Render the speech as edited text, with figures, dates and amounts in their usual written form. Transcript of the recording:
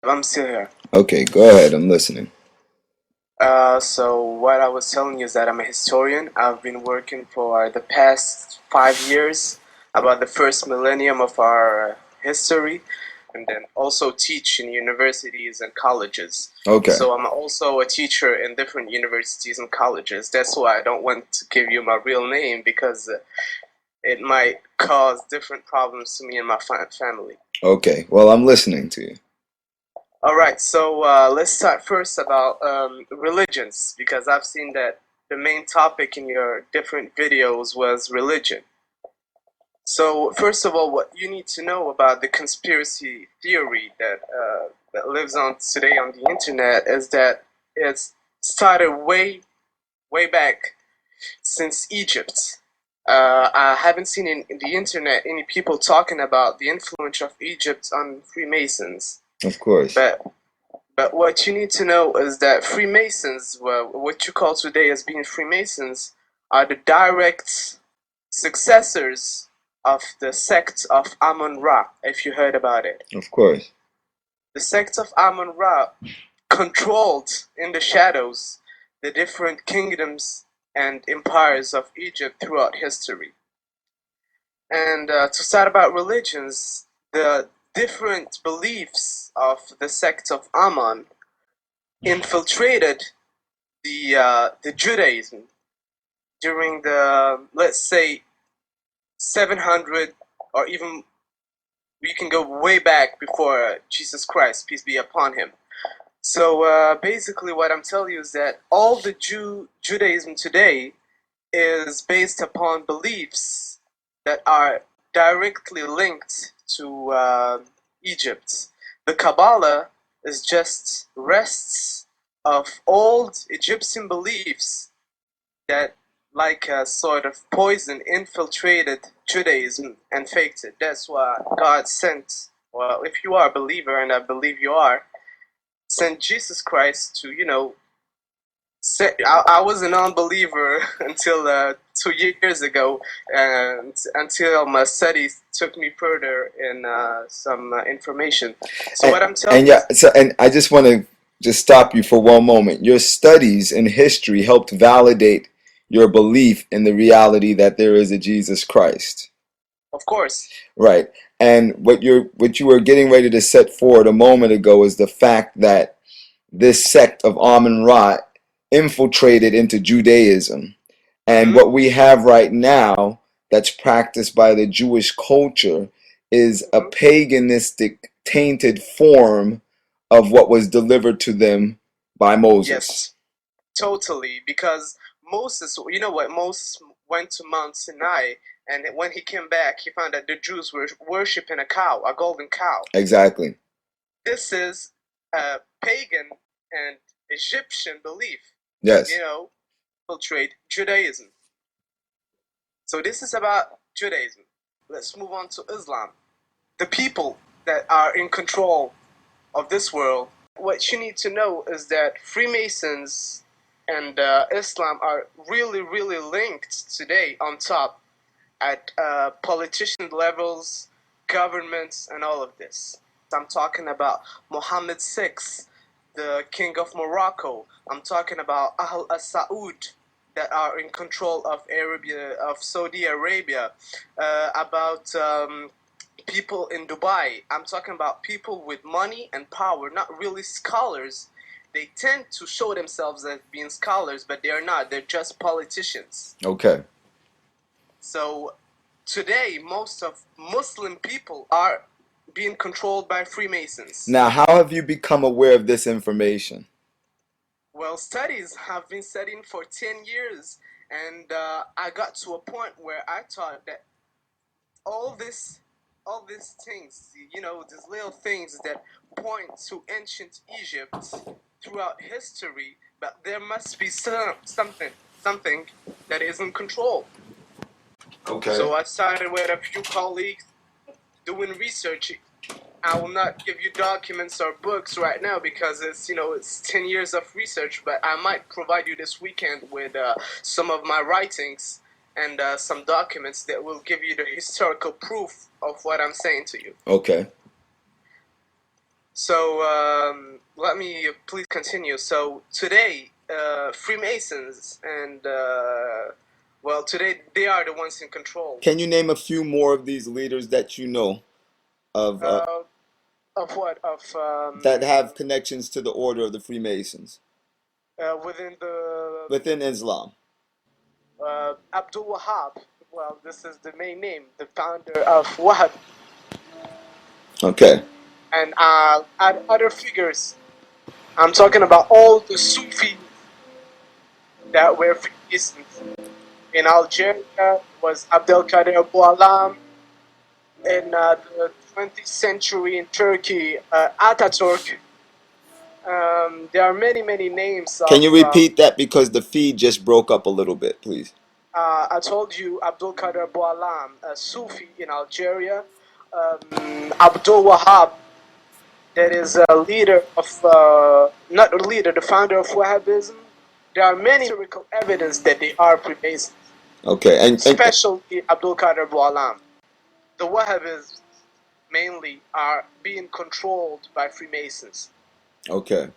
I'm still here. Okay, go ahead. I'm listening. So what I was telling you is that I'm a historian. I've been working for the past 5 years about the first millennium of our history, and then also teach in universities and colleges. Okay. So I'm also a teacher in different universities and colleges. That's why I don't want to give you my real name because it might cause different problems to me and my family. Okay. Well, I'm listening to you. All right, so let's start first about religions because I've seen that the main topic in your different videos was religion. So first of all, what you need to know about the conspiracy theory that lives on today on the internet is that it's started way back since Egypt. I haven't seen in the internet any people talking about the influence of Egypt on Freemasons, Of course. but But what you need to know is that Freemasons, well, what you call today as being Freemasons, are the direct successors of the sect of Amun Ra, if you heard about it. Of course. The sect of Amun Ra controlled in the shadows the different kingdoms and empires of Egypt throughout history. And to start about religions, the different beliefs of the sect of Amun infiltrated the Judaism during the, let's say, 700, or even we can go way back before Jesus Christ, peace be upon him. So basically, what I'm telling you is that all the Judaism today is based upon beliefs that are directly linked to Egypt. The Kabbalah is just rests of old Egyptian beliefs that, like a sort of poison, infiltrated Judaism and faked it. That's why God sent, well, if you are a believer, and I believe you are, sent Jesus Christ to, I was a non-believer until 2 years ago, and until my studies took me further in some information. So what I'm telling And you yeah, is, so and I just want to just stop you for one moment. Your studies in history helped validate your belief in the reality that there is a Jesus Christ. of course, Right. And what you were getting ready to set forward a moment ago is the fact that this sect of Amun Ra infiltrated into Judaism. And hmm what we have right now that's practiced by the Jewish culture is a hmm paganistic, tainted form of what was delivered to them by Moses. yes, totally. Because Moses, you know what? Moses went to Mount Sinai, and when he came back, he found that the Jews were worshiping a cow, a golden cow. Exactly. This is a pagan and Egyptian belief that, Yes. infiltrate Judaism. So this is about Judaism. Let's move on to Islam. The people that are in control of this world, what you need to know is that Freemasons and Islam are really linked today on top at politician levels, governments, and all of this. I'm talking about Mohammed VI, the King of Morocco. I'm talking about Ahl Saud that are in control of Saudi Arabia, about people in Dubai. I'm talking about people with money and power, not really scholars. They tend to show themselves as being scholars, but they are not. They're just politicians. Okay. So today, most of Muslim people are being controlled by Freemasons. Now, how have you become aware of this information? Well, studies have been studying for 10 years, and I got to a point where I thought that all this, all these things, these little things that point to ancient Egypt throughout history, but there must be something that is in control. Okay. So I started with a few colleagues doing research I will not give you documents or books right now because it's 10 years of research, but I might provide you this weekend with some of my writings and some documents that will give you the historical proof of what I'm saying to you. Okay. So let me please continue. So today, Freemasons and today they are the ones in control. Can you name a few more of these leaders that you know of Of what? Of that have connections to the order of the Freemasons within Islam? Abdul Wahab. Well, this is the main name, the founder of Wahhab, Okay. and other figures. I'm talking about all the Sufis that were Freemasons. In Algeria was Abdel Kader Abu Alam. In the 20th century in Turkey, Ataturk. There are many, many names Can you of. repeat that because the feed just broke up a little bit, please? I told you Abdul Qadir Boualam, a Sufi in Algeria. Abdul Wahab, that is a leader of, not a leader, the founder of Wahhabism. There are many historical evidence that they are Freemasons, Okay. especially Abdul Qadir Boualam. The Wahhabis mainly are being controlled by Freemasons. Okay.